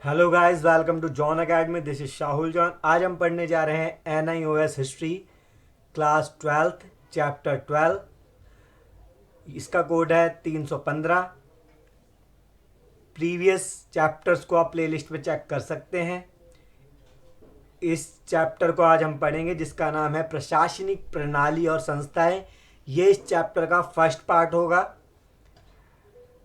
Hello guys, welcome to John academy. This is Shahul John. आज हम पढ़ने जा रहे हैं NIOS history class 12th chapter 12। इसका कोड है 315। प्रीवियस चैप्टर्स को आप प्लेलिस्ट में चेक कर सकते हैं। इस चैप्टर को आज हम पढ़ेंगे जिसका नाम है प्रशासनिक प्रणाली और संस्थाएं। ये इस चैप्टर का फर्स्ट पार्ट होगा।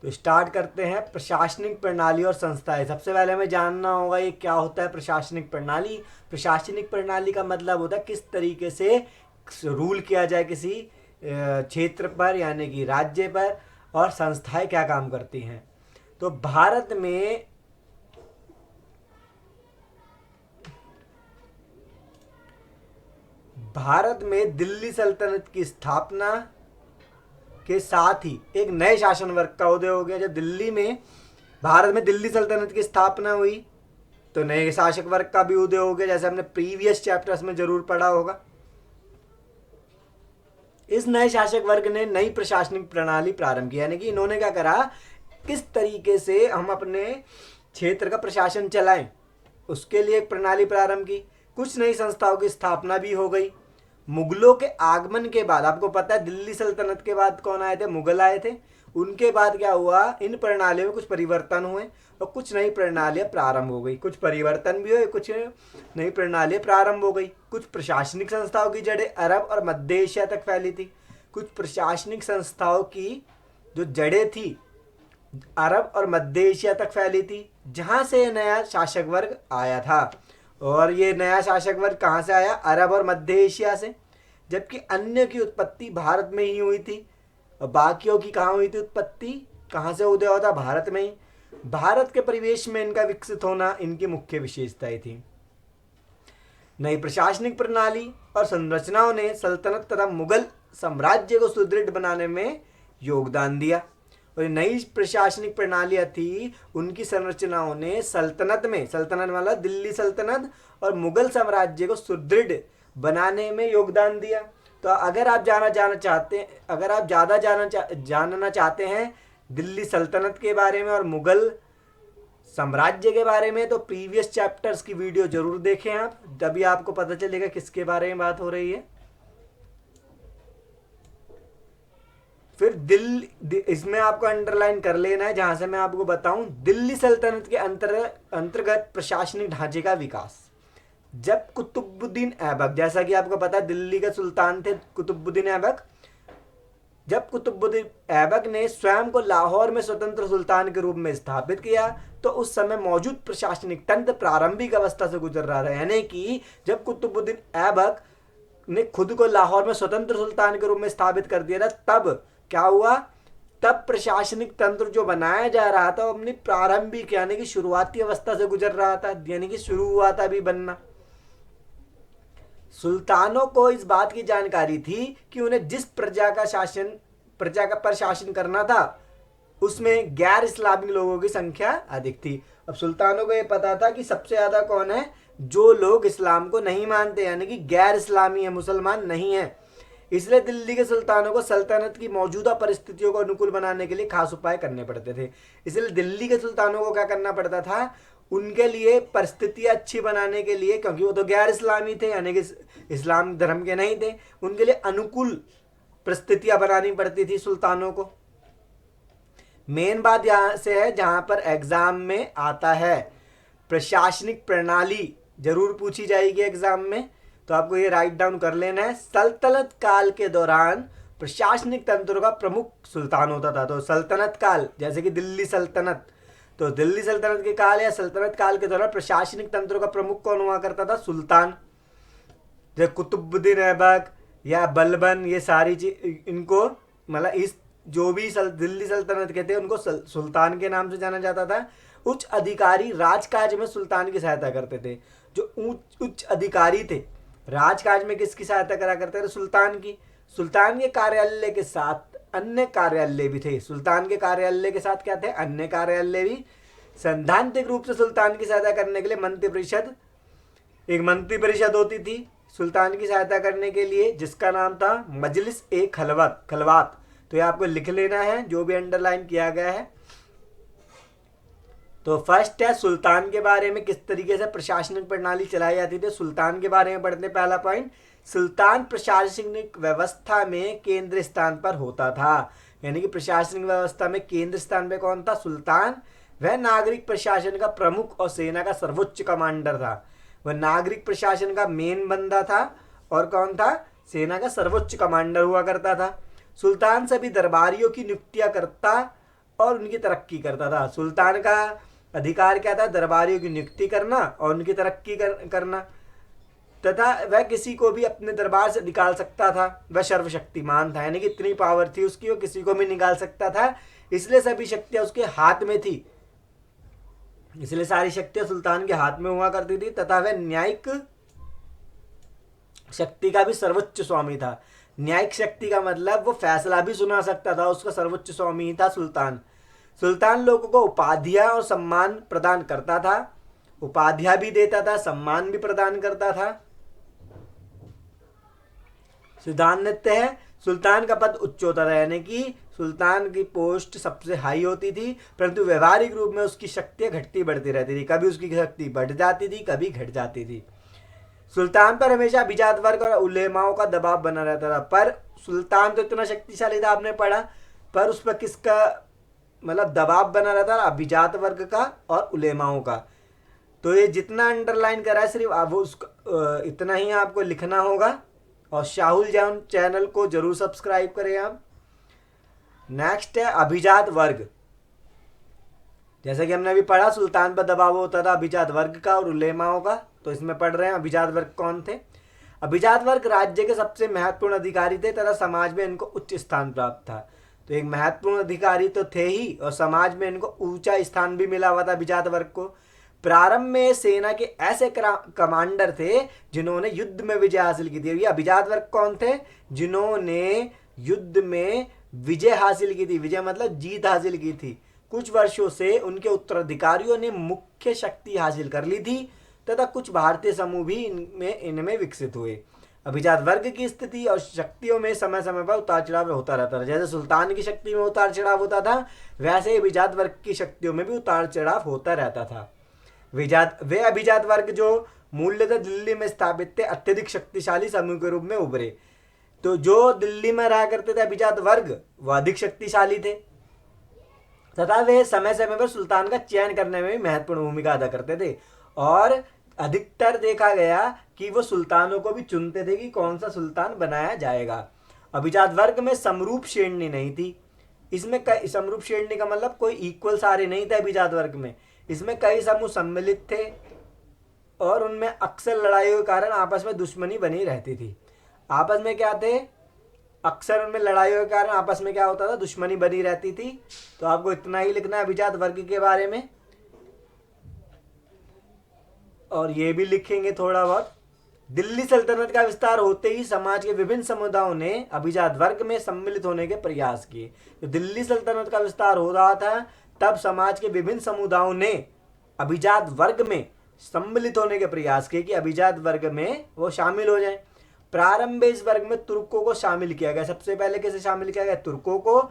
तो स्टार्ट करते हैं। प्रशासनिक प्रणाली और संस्थाएं। सबसे पहले हमें जानना होगा ये क्या होता है प्रशासनिक प्रणाली। प्रशासनिक प्रणाली का मतलब होता है किस तरीके से रूल किया जाए किसी क्षेत्र पर, यानी कि राज्य पर, और संस्थाएं क्या काम करती हैं। तो भारत में दिल्ली सल्तनत की स्थापना के साथ ही एक नए शासन वर्ग का उदय हो गया। जब भारत में दिल्ली सल्तनत की स्थापना हुई तो नए शासक वर्ग का भी उदय हो गया, जैसे हमने प्रीवियस चैप्टर्स में जरूर पढ़ा होगा। इस नए शासक वर्ग ने नई प्रशासनिक प्रणाली प्रारंभ की, यानी कि इन्होंने क्या करा, किस तरीके से हम अपने क्षेत्र का प्रशासन चलाएं, उसके लिए एक प्रणाली प्रारंभ की। कुछ नई संस्थाओं की स्थापना भी हो गई। मुगलों के आगमन के बाद, आपको पता है दिल्ली सल्तनत के बाद कौन आए थे, मुगल आए थे। उनके बाद क्या हुआ, इन प्रणालियों में कुछ परिवर्तन हुए और कुछ नई प्रणालियां प्रारंभ हो गई। कुछ परिवर्तन भी हुए, कुछ नई प्रणालियां प्रारंभ हो गई। कुछ प्रशासनिक संस्थाओं की जड़ें अरब और मध्य एशिया तक फैली थी। कुछ प्रशासनिक संस्थाओं की जो जड़ें थी अरब और मध्य एशिया तक फैली थी, जहां से नया शासक वर्ग आया था। और ये नया शासक वर्ग कहाँ से आया, अरब और मध्य एशिया से। जबकि अन्य की उत्पत्ति भारत में ही हुई थी और बाकियों की कहाँ हुई थी उत्पत्ति, कहाँ से उदय होता, भारत में ही। भारत के परिवेश में इनका विकसित होना इनकी मुख्य विशेषताएं थी। नई प्रशासनिक प्रणाली और संरचनाओं ने सल्तनत तथा मुगल साम्राज्य को सुदृढ़ बनाने में योगदान दिया। और नई प्रशासनिक प्रणालियां थी, उनकी संरचनाओं ने सल्तनत वाला दिल्ली सल्तनत और मुगल साम्राज्य को सुदृढ़ बनाने में योगदान दिया। तो अगर आप जानना चाहते हैं दिल्ली सल्तनत के बारे में और मुगल साम्राज्य के बारे में, तो प्रीवियस चैप्टर्स की वीडियो जरूर देखें आप, तभी आपको पता चलेगा किसके बारे में बात हो रही है। फिर इसमें आपको अंडरलाइन कर लेना है जहां से मैं आपको बताऊं, दिल्ली सल्तनत के अंतर्गत प्रशासनिक ढांचे का विकास। जब कुतुबुद्दीन ऐबक, जैसा कि आपको पता है दिल्ली के सुल्तान थे कुतुबुद्दीन ऐबक, जब कुतुबुद्दीन ऐबक ने स्वयं को लाहौर में स्वतंत्र सुल्तान के रूप में स्थापित किया, तो उस समय मौजूद प्रशासनिक तंत्र प्रारंभिक अवस्था से गुजर रहा था। यानी कि जब कुतुबुद्दीन ऐबक ने खुद को लाहौर में स्वतंत्र सुल्तान के रूप में स्थापित कर दिया था, तब क्या हुआ, तब प्रशासनिक तंत्र जो बनाया जा रहा था वो अपनी प्रारंभिक यानी कि शुरुआती अवस्था से गुजर रहा था, यानी कि शुरू हुआ था अभी बनना। सुल्तानों को इस बात की जानकारी थी कि उन्हें जिस प्रजा का पर शासन करना था उसमें गैर इस्लामी लोगों की संख्या अधिक थी। अब सुल्तानों को यह पता था कि सबसे ज्यादा कौन है, जो लोग इस्लाम को नहीं मानते, यानी कि गैर इस्लामी है, मुसलमान नहीं है। इसलिए दिल्ली के सुल्तानों को सल्तनत की मौजूदा परिस्थितियों को अनुकूल बनाने के लिए खास उपाय करने पड़ते थे। इसलिए दिल्ली के सुल्तानों को क्या करना पड़ता था, उनके लिए परिस्थितियां अच्छी बनाने के लिए, क्योंकि वो तो गैर इस्लामी थे, यानी कि इस्लाम धर्म के नहीं थे, उनके लिए अनुकूल परिस्थितियां बनानी पड़ती थी सुल्तानों को। मेन बात यहां से है जहां पर एग्जाम में आता है, प्रशासनिक प्रणाली जरूर पूछी जाएगी एग्जाम में, तो आपको ये राइट डाउन कर लेना है। सल्तनत काल के दौरान प्रशासनिक तंत्र का प्रमुख सुल्तान होता था। तो सल्तनत काल, जैसे कि दिल्ली सल्तनत, तो दिल्ली सल्तनत के काल या सल्तनत काल के दौरान प्रशासनिक तंत्रों का प्रमुख कौन हुआ करता था, सुल्तान। जैसे कुतुबुद्दीन ऐबक या बलबन, ये सारी चीज, इनको मतलब इस जो भी दिल्ली सल्तनत के थे उनको सुल्तान के नाम से जाना जाता था। उच्च अधिकारी राजकाज में सुल्तान की सहायता करते थे। जो उच्च अधिकारी थे राजकाज में किसकी सहायता करा करते थे, सुल्तान की। सुल्तान के कार्यालय के साथ अन्य कार्यालय भी थे। सुल्तान के कार्यालय के साथ क्या थे, अन्य कार्यालय भी। सैद्धांतिक रूप से सुल्तान की सहायता करने के लिए एक मंत्री परिषद होती थी सुल्तान की सहायता करने के लिए, जिसका नाम था मजलिस ए खलवात। तो ये आपको लिख लेना है जो भी अंडरलाइन किया गया है। तो फर्स्ट है सुल्तान के बारे में, किस तरीके से प्रशासनिक प्रणाली चलाई जाती थी। सुल्तान के बारे में पढ़ते पहला पॉइंट, सुल्तान प्रशासनिक व्यवस्था में केंद्र स्थान पर होता था। यानी कि प्रशासनिक व्यवस्था में केंद्र स्थान पे कौन था? सुल्तान। वह नागरिक प्रशासन का प्रमुख और सेना का सर्वोच्च कमांडर था। वह नागरिक प्रशासन का मेन बंदा था और कौन था? सेना का सर्वोच्च कमांडर हुआ करता था। सुल्तान सभी दरबारियों की नियुक्तियां करता और उनकी तरक्की करता था। सुल्तान का अधिकार क्या था? दरबारियों की नियुक्ति करना और उनकी तरक्की करना, तथा वह किसी को भी अपने दरबार से निकाल सकता था। वह सर्वशक्तिमान था, यानी कि इतनी पावर थी उसकी, वो किसी को भी निकाल सकता था, इसलिए सभी शक्तियां उसके हाथ में थी। इसलिए सारी शक्तियां सुल्तान के हाथ में हुआ करती थी। तथा वह न्यायिक शक्ति का भी सर्वोच्च स्वामी था। न्यायिक शक्ति का मतलब वो फैसला भी सुना सकता था, उसका सर्वोच्च स्वामी ही था सुल्तान। सुल्तान लोगों को उपाधियां और सम्मान प्रदान करता था। उपाधियां भी देता था, सम्मान भी प्रदान करता था। सिद्धांत है सुल्तान का पद उच्च होता था, यानी कि सुल्तान की पोस्ट सबसे हाई होती थी, परंतु व्यवहारिक रूप में उसकी शक्तियां घटती बढ़ती रहती थी। कभी उसकी शक्ति बढ़ जाती थी, कभी घट जाती थी। सुल्तान पर हमेशा अभिजात वर्ग और उलेमाओं का दबाव बना रहता था। पर सुल्तान तो इतना शक्तिशाली था, आपने पढ़ा, पर उस पर किसका मतलब दबाव बना रहता था? अभिजात वर्ग का और उलेमाओं का। तो ये जितना अंडरलाइन करा है सिर्फ आप उसको इतना ही आपको लिखना होगा। और शाहुल जैन चैनल को जरूर सब्सक्राइब करें आप। नेक्स्ट है अभिजात वर्ग। जैसे कि हमने अभी पढ़ा सुल्तान पर दबाव होता था अभिजात वर्ग का और उलेमाओं का, तो इसमें पढ़ रहे हैं अभिजात वर्ग कौन थे। अभिजात वर्ग राज्य के सबसे महत्वपूर्ण अधिकारी थे तथा समाज में इनको उच्च स्थान प्राप्त था। तो एक महत्वपूर्ण अधिकारी तो थे ही और समाज में इनको ऊंचा स्थान भी मिला हुआ था अभिजात वर्ग को। प्रारंभ में सेना के ऐसे कमांडर थे जिन्होंने युद्ध में विजय हासिल की थी। ये अभिजात वर्ग कौन थे? जिन्होंने युद्ध में विजय हासिल की थी। विजय मतलब जीत हासिल की थी। कुछ वर्षों से उनके उत्तराधिकारियों ने मुख्य शक्ति हासिल कर ली थी तथा कुछ भारतीय समूह भी इनमें विकसित हुए। अभिजात वर्ग की स्थिति और शक्तियों में समय समय पर उतार चढ़ाव होता रहता था। जैसे सुल्तान की शक्ति में उतार चढ़ाव होता था, वैसे ही अभिजात वर्ग की शक्तियों में भी उतार चढ़ाव होता रहता था। वे अभिजात वर्ग जो मूल्यतः दिल्ली में स्थापित थे अत्यधिक शक्तिशाली समूह के रूप में उभरे। तो जो दिल्ली में रहा करते थे अभिजात वर्ग, वह अधिक शक्तिशाली थे तथा वे समय समय पर सुल्तान का चयन करने में भी महत्वपूर्ण भूमिका अदा करते थे। और अधिकतर देखा गया कि वो सुल्तानों को भी चुनते थे कि कौन सा सुल्तान बनाया जाएगा। अभिजात वर्ग में समरूप श्रेणी नहीं थी। इसमें समरूप श्रेणी का मतलब कोई इक्वल सारे नहीं थे अभिजात वर्ग में। इसमें कई समूह सम्मिलित थे और उनमें अक्सर लड़ाइयों के कारण आपस में दुश्मनी बनी रहती थी। आपस में क्या थे? अक्सर उनमें लड़ाइयों के कारण आपस में क्या होता था? दुश्मनी बनी रहती थी। तो आपको इतना ही लिखना है अभिजात वर्ग के बारे में। और ये भी लिखेंगे थोड़ा बहुत। दिल्ली सल्तनत का विस्तार होते ही समाज के विभिन्न समुदायों ने अभिजात वर्ग में सम्मिलित होने के प्रयास किए। तो दिल्ली सल्तनत का विस्तार हो रहा था, तब समाज के विभिन्न समुदायों ने अभिजात वर्ग में सम्मिलित होने के प्रयास किए कि अभिजात वर्ग में वो शामिल हो जाएं। प्रारंभ में इस वर्ग में तुर्कों को शामिल किया गया। सबसे पहले किसे शामिल किया गया? तुर्कों को।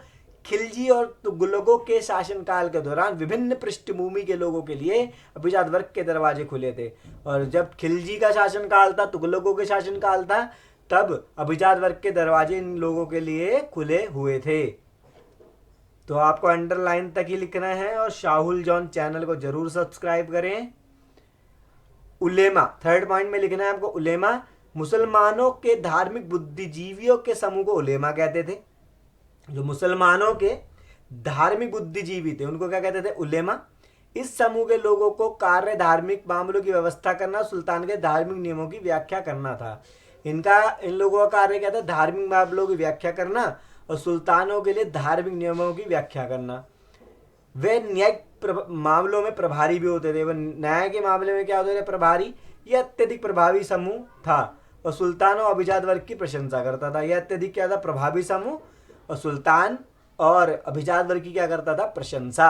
खिलजी और तुगलकों के शासनकाल के दौरान विभिन्न पृष्ठभूमि के लोगों के लिए अभिजात वर्ग के दरवाजे खुले थे। और जब खिलजी का शासनकाल था, तुगलकों के शासनकाल था, तब अभिजात वर्ग के दरवाजे इन लोगों के लिए खुले हुए थे। तो आपको अंडरलाइन तक ही लिखना है और शाहुल जॉन चैनल को जरूर सब्सक्राइब करें। उलेमा, थर्ड पॉइंट में लिखना है आपको उलेमा। मुसलमानों के धार्मिक बुद्धिजीवियों के समूह को उलेमा कहते थे। जो मुसलमानों के धार्मिक बुद्धिजीवी थे उनको क्या कहते थे? उलेमा। इस समूह के लोगों को कार्य धार्मिक मामलों की व्यवस्था करना, सुल्तान के धार्मिक नियमों की व्याख्या करना था। इन लोगों का कार्य क्या था? धार्मिक मामलों की व्याख्या करना और सुल्तानों के लिए धार्मिक नियमों की व्याख्या करना। वे न्यायिक मामलों में प्रभारी भी होते थे। वह न्याय के मामले में क्या होते थे? प्रभारी। यह अत्यधिक प्रभावी समूह था और सुल्तान और अभिजात वर्ग की प्रशंसा करता था। यह अत्यधिक क्या था? प्रभावी समूह, और सुल्तान और अभिजात वर्ग की क्या करता था? प्रशंसा।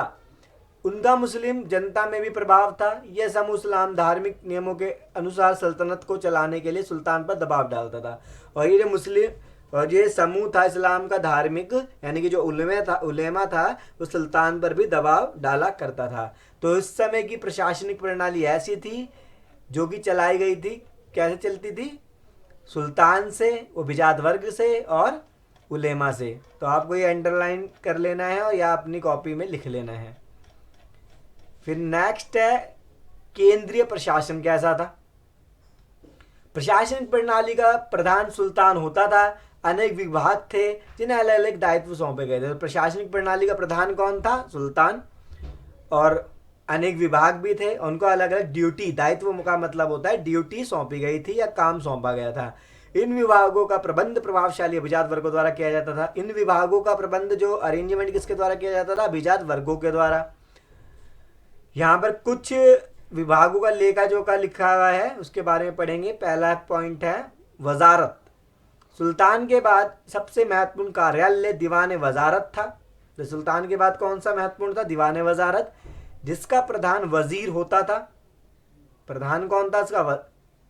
उनका मुस्लिम जनता में भी प्रभाव था। यह समूह इस्लाम धार्मिक नियमों के अनुसार सल्तनत को चलाने के लिए सुल्तान पर दबाव डालता था। और ये मुस्लिम और ये समूह था इस्लाम का धार्मिक, यानी कि जो उलेमा था वो सुल्तान पर भी दबाव डाला करता था। तो इस समय की प्रशासनिक प्रणाली ऐसी थी जो कि चलाई गई थी, कैसे चलती थी, सुल्तान से, वो बिजात वर्ग से और उलेमा से। तो आपको ये अंडरलाइन कर लेना है और या अपनी कॉपी में लिख लेना है। फिर नेक्स्ट है केंद्रीय प्रशासन कैसा था। प्रशासन प्रणाली का प्रधान सुल्तान होता था। अनेक विभाग थे जिन्हें अलग अलग दायित्व सौंपे गए थे। तो प्रशासनिक प्रणाली का प्रधान कौन था, सुल्तान, और अनेक विभाग भी थे, उनको अलग अलग ड्यूटी, दायित्व का मतलब होता है ड्यूटी सौंपी गई थी या काम सौंपा गया था। इन विभागों का प्रबंध प्रभावशाली अभिजात वर्गों द्वारा किया जाता था। इन विभागों का प्रबंध जो अरेंजमेंट किसके द्वारा किया जाता था, अभिजात वर्गों के द्वारा। यहाँ पर कुछ विभागों का लेखा जोखा लिखा हुआ है, उसके बारे में पढ़ेंगे। पहला पॉइंट है वजारत। सुल्तान के बाद सबसे महत्वपूर्ण कार्यालय दीवान वजारत था। तो सुल्तान के बाद कौन सा महत्वपूर्ण था, दीवान वजारत, जिसका प्रधान वजीर होता था। प्रधान कौन था इसका,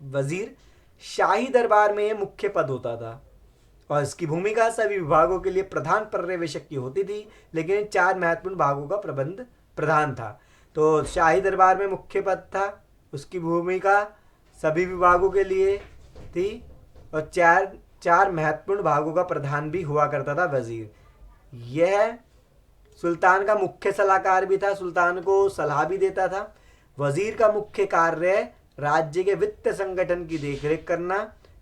वजीर। शाही दरबार में यह मुख्य पद होता था और इसकी भूमिका सभी विभागों के लिए प्रधान पर्यवेक्षक की होती थी, लेकिन इन 4 महत्वपूर्ण भागों का प्रबंध प्रधान था। तो शाही दरबार में मुख्य पद था, उसकी भूमिका सभी विभागों के लिए थी, और चार महत्वपूर्ण भागों का प्रधान भी हुआ करता था, वजीर। यह सुल्तान का मुख्य सलाहकार भी था, सुल्तान को सलाह भी देता था। वजीर का मुख्य कार्य राज्य के वित्त संगठन की देखरेख करना।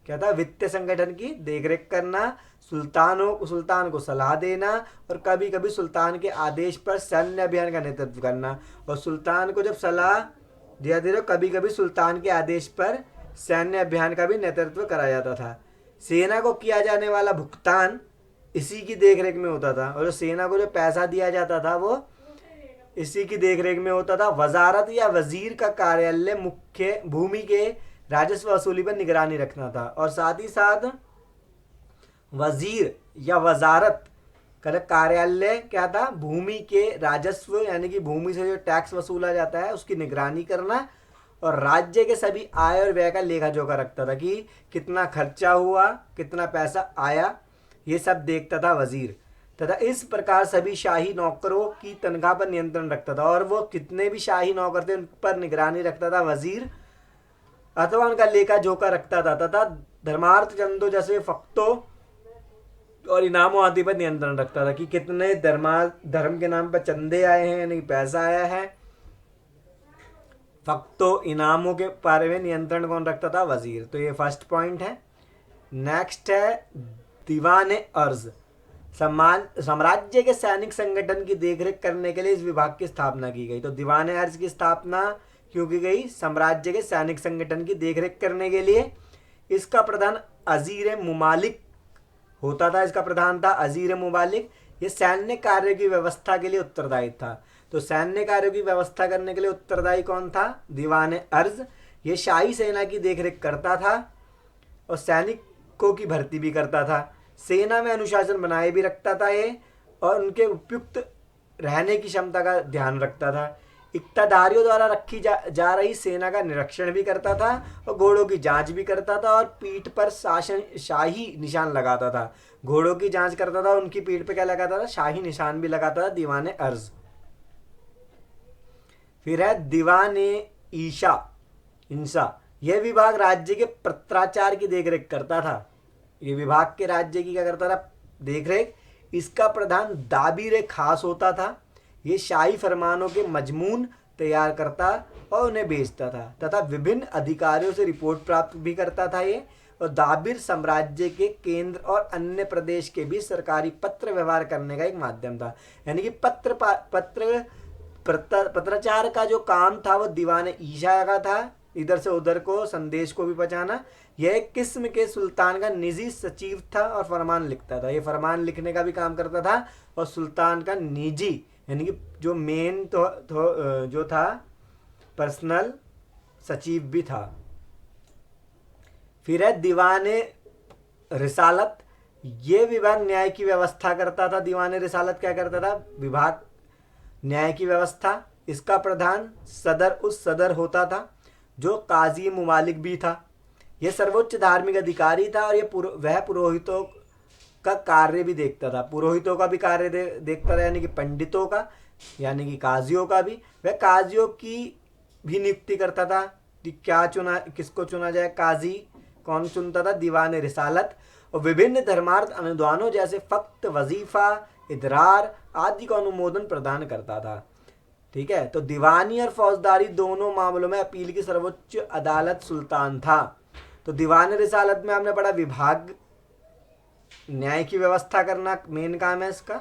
क्या था, वित्त संगठन की देखरेख करना, सुल्तान को सलाह देना, और कभी कभी सुल्तान के आदेश पर सैन्य अभियान का नेतृत्व करना। और सुल्तान को जब सलाह दिया दे, कभी कभी सुल्तान के आदेश पर सैन्य अभियान का भी नेतृत्व कराया जाता था। सेना को किया जाने वाला भुगतान इसी की देखरेख में होता था, और जो सेना को जो पैसा दिया जाता था वो इसी की देखरेख में होता था। वजारत या वजीर का कार्यालय मुख्य भूमि के राजस्व वसूली पर निगरानी रखना था, और साथ ही साथ वजीर या वजारत का कार्यालय क्या था, भूमि के राजस्व यानी कि भूमि से जो टैक्स वसूला जाता है उसकी निगरानी करना, और राज्य के सभी आय और व्यय का लेखा जोखा रखता था कि कितना खर्चा हुआ, कितना पैसा आया, ये सब देखता था वजीर। तथा इस प्रकार सभी शाही नौकरों की तनख्वाह पर नियंत्रण रखता था, और वो कितने भी शाही नौकर थे उन पर निगरानी रखता था वजीर, अथवा उनका लेखा जोखा रखता था। तथा धर्मार्थ चंदों जैसे फक्तों और इनामों आदि पर नियंत्रण रखता था कि कितने धर्म के नाम पर चंदे आए हैं, यानी पैसा आया है। फक्तों, इनामों के बारे में नियंत्रण कौन रखता था, वजीर। तो ये फर्स्ट पॉइंट है। नेक्स्ट है दीवान अर्ज। साम्राज्य के सैनिक संगठन की देखरेख करने के लिए इस विभाग की स्थापना की गई। तो दीवान अर्ज की स्थापना क्यों की गई, साम्राज्य के सैनिक संगठन की देखरेख करने के लिए। इसका प्रधान अजीर मुमालिक होता था, इसका प्रधान था अजीर मुमालिक। ये सैन्य कार्य की व्यवस्था के लिए उत्तरदायी था। तो सैन्य कार्यों की व्यवस्था करने के लिए उत्तरदायी कौन था, दीवान अर्ज। ये शाही सेना की देखरेख करता था और सैनिकों की भर्ती भी करता था। सेना में अनुशासन बनाए भी रखता था ये, और उनके उपयुक्त रहने की क्षमता का ध्यान रखता था। इक्तादारियों द्वारा रखी जा रही सेना का निरीक्षण भी करता था, और घोड़ों की जांच भी करता था, और पीठ पर शाही निशान लगाता था। घोड़ों की जांच करता था, उनकी पीठ पे क्या लगाता था, शाही निशान भी लगाता था दीवान अर्ज। फिर है दीवान इंसा। यह विभाग राज्य के पत्राचार की देखरेख करता था। ये विभाग के राज्य की क्या करता था, देखरेख। इसका प्रधान दाबीर खास होता था। ये शाही फरमानों के मजमून तैयार करता और उन्हें भेजता था, तथा विभिन्न अधिकारियों से रिपोर्ट प्राप्त भी करता था ये। और दाबिर साम्राज्य के केंद्र और अन्य प्रदेश के बीच सरकारी पत्र व्यवहार करने का एक माध्यम था। यानी कि पत्राचार का जो काम था वो दीवान ईशा का था, इधर से उधर को संदेश को भी पहुंचाना। यह एक किस्म के सुल्तान का निजी सचिव था और फरमान लिखता था। ये फरमान लिखने का भी काम करता था, और सुल्तान का निजी यानी कि जो मेन जो था पर्सनल सचिव भी था। फिर है दीवान रिसालत। ये विभाग न्याय की व्यवस्था करता था। दीवान रिसालत क्या करता था, विभाग न्याय की व्यवस्था। इसका प्रधान सदर होता था, जो काजी मुमालिक भी था। यह सर्वोच्च धार्मिक अधिकारी था, और वह पुरोहितों का कार्य भी देखता था, पुरोहितों का भी कार्य देखता था, यानी कि पंडितों का, यानी कि काजियों का भी। वह काजियों की भी नियुक्ति करता था कि क्या चुना, किसको चुना जाए काजी, कौन चुनता था, दीवान रिसालत। और विभिन्न धर्मार्थ अनुदानों जैसे फक्त, वजीफा, इदरार आदि का अनुमोदन प्रदान करता था। ठीक है, तो दीवानी और फौजदारी दोनों मामलों में अपील की सर्वोच्च अदालत सुल्तान था। तो दीवान रिसालत में आपने पढ़ा विभाग, न्याय की व्यवस्था करना मेन काम है इसका।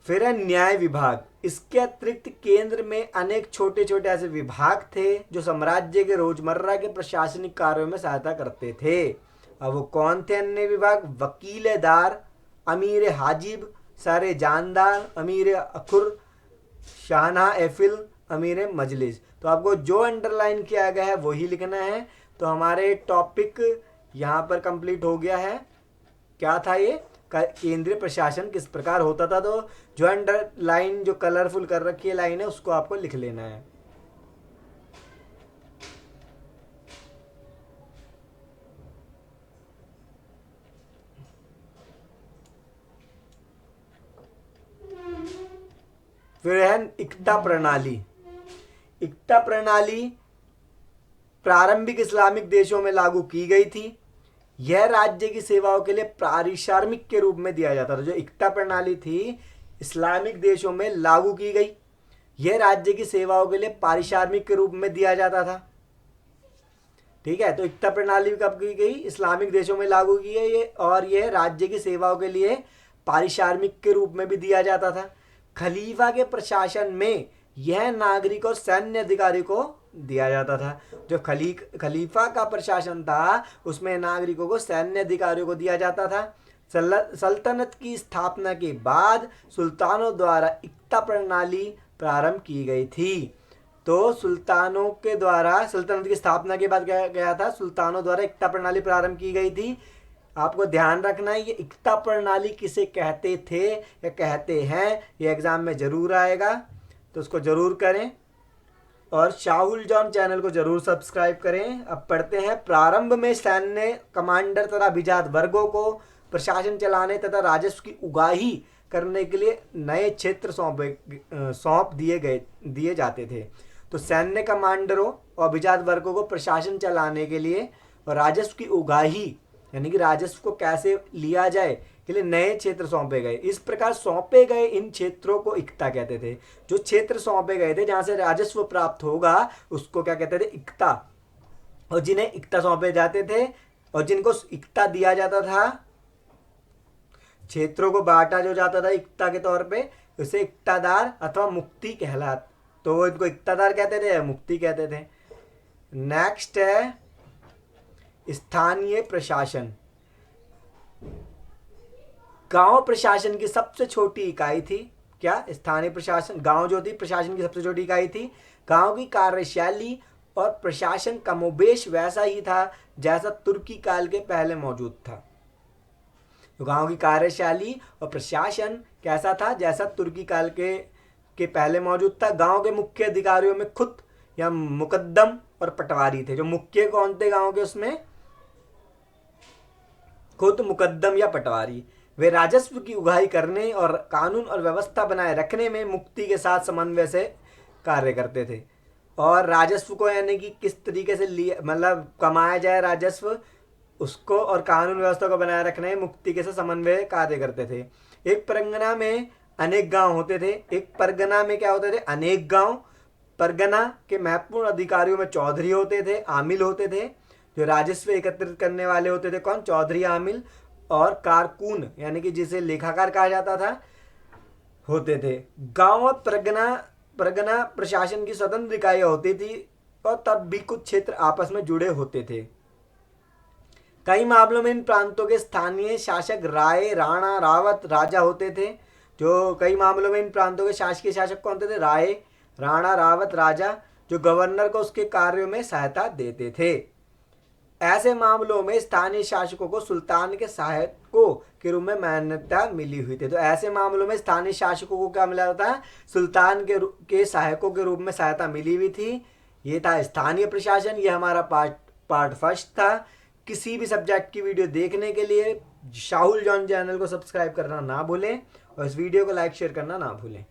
फिर है न्याय विभाग। इसके अतिरिक्त केंद्र में अनेक छोटे छोटे ऐसे विभाग थे जो साम्राज्य के रोजमर्रा के प्रशासनिक कार्यों में सहायता करते थे। अब वो कौन थे अन्य विभाग? वकीलेदार, अमीर हाजिब, सारे जानदार, अमीर अखुर, शाहना एफिल, अमीर मजलिस। तो आपको जो अंडरलाइन किया गया है वही लिखना है। तो हमारे टॉपिक यहाँ पर कंप्लीट हो गया है। क्या था ये? केंद्रीय प्रशासन किस प्रकार होता था। तो जो अंडरलाइन, जो कलरफुल कर रखी है लाइन है, उसको आपको लिख लेना है। फिर है इक्ता प्रणाली। इक्ता प्रणाली प्रारंभिक इस्लामिक देशों में लागू की गई थी। यह राज्य की सेवाओं के लिए पारिश्रमिक के रूप में दिया जाता था। जो इक्ता प्रणाली थी इस्लामिक देशों में लागू की गई, यह राज्य की सेवाओं के लिए पारिश्रमिक के रूप में दिया जाता था। ठीक है, तो इक्ता प्रणाली कब की गई? इस्लामिक देशों में लागू की है ये, और यह राज्य की सेवाओं के लिए पारिश्रमिक के रूप में भी दिया जाता था। खलीफा के प्रशासन में यह नागरिक और सैन्य अधिकारी को दिया जाता था। जो खलीफा का प्रशासन था उसमें नागरिकों को, सैन्य अधिकारियों को दिया जाता था। सल्तनत की स्थापना के बाद सुल्तानों द्वारा इक्ता प्रणाली प्रारंभ की गई थी। तो सुल्तानों के द्वारा, सल्तनत की स्थापना के बाद क्या गया था, सुल्तानों द्वारा इक्ता प्रणाली प्रारंभ की गई थी। आपको ध्यान रखना है ये इक्ता प्रणाली किसे कहते थे या कहते हैं, ये एग्जाम में जरूर आएगा, तो उसको जरूर करें। और शाहुल जॉन चैनल को जरूर सब्सक्राइब करें। अब पढ़ते हैं। प्रारंभ में सैन्य कमांडर तथा अभिजात वर्गों को प्रशासन चलाने तथा राजस्व की उगाही करने के लिए नए क्षेत्र सौंप दिए जाते थे। तो सैन्य कमांडरों और अभिजात वर्गों को प्रशासन चलाने के लिए और राजस्व की उगाही, यानी कि राजस्व को कैसे लिया जाए के लिए नए क्षेत्र सौंपे गए। इस प्रकार सौंपे गए इन क्षेत्रों को इक्ता कहते थे। जो क्षेत्र सौंपे गए थे जहां से राजस्व प्राप्त होगा उसको क्या कहते थे? इक्ता। और जिन्हें इक्ता सौंपे जाते थे और जिनको इक्ता दिया जाता था, क्षेत्रों को बांटा जो जाता था इक्ता के तौर पे, उसे इक्तादार अथवा मुक्ति कहलाता। तो इनको इक्तादार कहते थे या मुक्ति कहते थे। नेक्स्ट है स्थानीय प्रशासन। गांव प्रशासन की सबसे छोटी इकाई थी। क्या? स्थानीय प्रशासन। गांव जो थी प्रशासन की सबसे छोटी इकाई थी। गांव की कार्यशैली और प्रशासन कमोबेश वैसा ही था जैसा तुर्की काल के पहले मौजूद था। तो गांव की कार्यशैली और प्रशासन कैसा था? जैसा तुर्की काल के पहले मौजूद था। गांव के मुख्य अधिकारियों में खुद या मुकद्दम और पटवारी थे। जो मुख्य कौन थे गांव के? उसमें खुद, मुकद्दम या पटवारी। वे राजस्व की उगाही करने और कानून और व्यवस्था बनाए रखने में मुक्ति के साथ समन्वय से कार्य करते थे। और राजस्व को, यानी कि किस तरीके से मतलब कमाया जाए राजस्व, उसको और कानून व्यवस्था को बनाए रखने में मुक्ति के साथ समन्वय कार्य करते थे। एक परगना में अनेक गांव होते थे। एक परगना में क्या होते थे? अनेक गांव। परगना के महत्वपूर्ण अधिकारियों में चौधरी होते थे, आमिल होते थे। जो राजस्व एकत्रित करने वाले होते थे कौन? चौधरी, आमिल। और कारकून, यानी कि जिसे लेखाकार कहा जाता था, होते थे। गांव और परगना प्रशासन की स्वतंत्र इकाइयां होती थी और तब भी कुछ क्षेत्र आपस में जुड़े होते थे। कई मामलों में इन प्रांतों के स्थानीय शासक राय, राणा, रावत, राजा होते थे। जो कई मामलों में इन प्रांतों के शासकीय शासक कौन थे? राय, राणा, रावत, राजा, जो गवर्नर को उसके कार्यों में सहायता देते थे। ऐसे मामलों में स्थानीय शासकों को सुल्तान के सहायकों के रूप में मान्यता मिली हुई थी। तो ऐसे मामलों में स्थानीय शासकों को क्या मिला था? सुल्तान के सहायकों के रूप में सहायता मिली हुई थी। ये था स्थानीय प्रशासन। ये हमारा पार्ट फर्स्ट था। किसी भी सब्जेक्ट की वीडियो देखने के लिए शाहुल जॉन चैनल को सब्सक्राइब करना ना भूलें और इस वीडियो को लाइक शेयर करना ना भूलें।